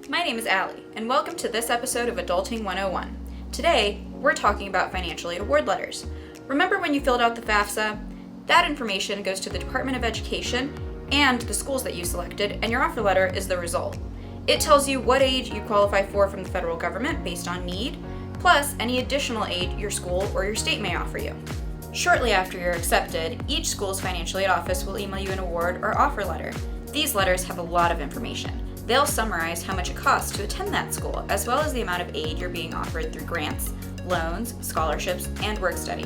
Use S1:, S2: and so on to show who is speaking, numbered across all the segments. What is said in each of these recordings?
S1: My name is Allie, and welcome to this episode of Adulting 101. Today, we're talking about financial aid award letters. Remember when you filled out the FAFSA? That information goes to the Department of Education and the schools that you selected, and your offer letter is the result. It tells you what aid you qualify for from the federal government based on need, plus any additional aid your school or your state may offer you. Shortly after you're accepted, each school's financial aid office will email you an award or offer letter. These letters have a lot of information. They'll summarize how much it costs to attend that school, as well as the amount of aid you're being offered through grants, loans, scholarships, and work study.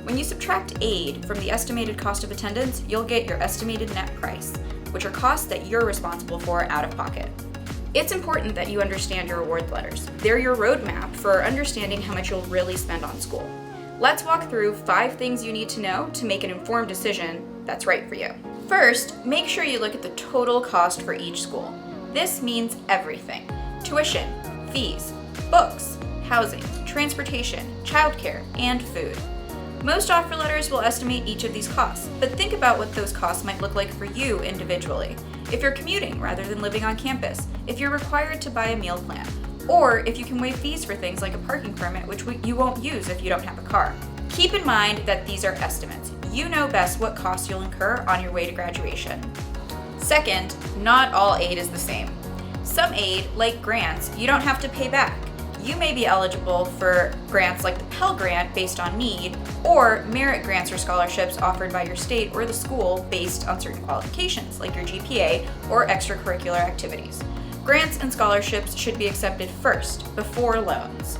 S1: When you subtract aid from the estimated cost of attendance, you'll get your estimated net price, which are costs that you're responsible for out of pocket. It's important that you understand your award letters. They're your roadmap for understanding how much you'll really spend on school. Let's walk through 5 things you need to know to make an informed decision that's right for you. First, make sure you look at the total cost for each school. This means everything: tuition, fees, books, housing, transportation, childcare, and food. Most offer letters will estimate each of these costs, but think about what those costs might look like for you individually. If you're commuting rather than living on campus, if you're required to buy a meal plan, or if you can waive fees for things like a parking permit, which you won't use if you don't have a car. Keep in mind that these are estimates. You know best what costs you'll incur on your way to graduation. Second, not all aid is the same. Some aid, like grants, you don't have to pay back. You may be eligible for grants like the Pell Grant based on need, or merit grants or scholarships offered by your state or the school based on certain qualifications, like your GPA or extracurricular activities. Grants and scholarships should be accepted first, before loans.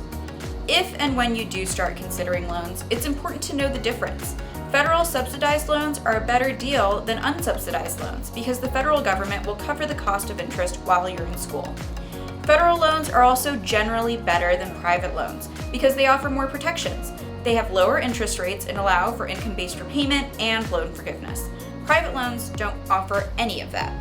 S1: If and when you do start considering loans, it's important to know the difference. Federal subsidized loans are a better deal than unsubsidized loans because the federal government will cover the cost of interest while you're in school. Federal loans are also generally better than private loans because they offer more protections. They have lower interest rates and allow for income-based repayment and loan forgiveness. Private loans don't offer any of that.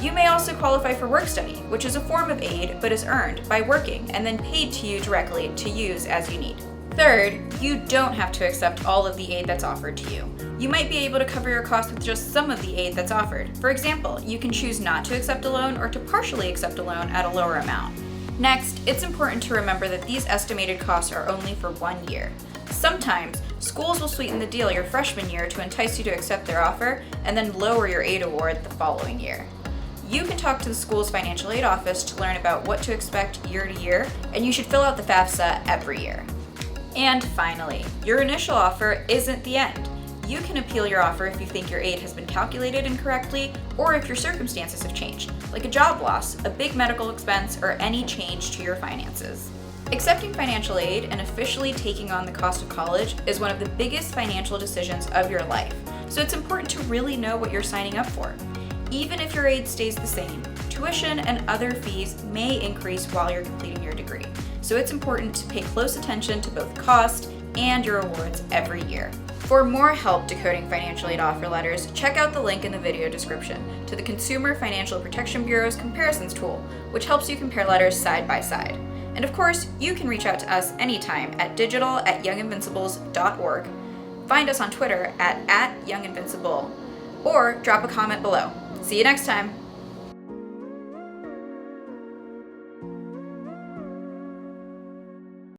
S1: You may also qualify for work study, which is a form of aid but is earned by working and then paid to you directly to use as you need. Third, you don't have to accept all of the aid that's offered to you. You might be able to cover your costs with just some of the aid that's offered. For example, you can choose not to accept a loan or to partially accept a loan at a lower amount. Next, it's important to remember that these estimated costs are only for 1 year. Sometimes, schools will sweeten the deal your freshman year to entice you to accept their offer and then lower your aid award the following year. You can talk to the school's financial aid office to learn about what to expect year to year, and you should fill out the FAFSA every year. And finally, your initial offer isn't the end. You can appeal your offer if you think your aid has been calculated incorrectly or if your circumstances have changed, like a job loss, a big medical expense, or any change to your finances. Accepting financial aid and officially taking on the cost of college is one of the biggest financial decisions of your life, so it's important to really know what you're signing up for. Even if your aid stays the same, tuition and other fees may increase while you're completing your degree, so it's important to pay close attention to both cost and your awards every year. For more help decoding financial aid offer letters, check out the link in the video description to the Consumer Financial Protection Bureau's comparisons tool, which helps you compare letters side by side. And of course, you can reach out to us anytime at digital@younginvincibles.org, find us on Twitter at @younginvincible, or drop a comment below. See you next time!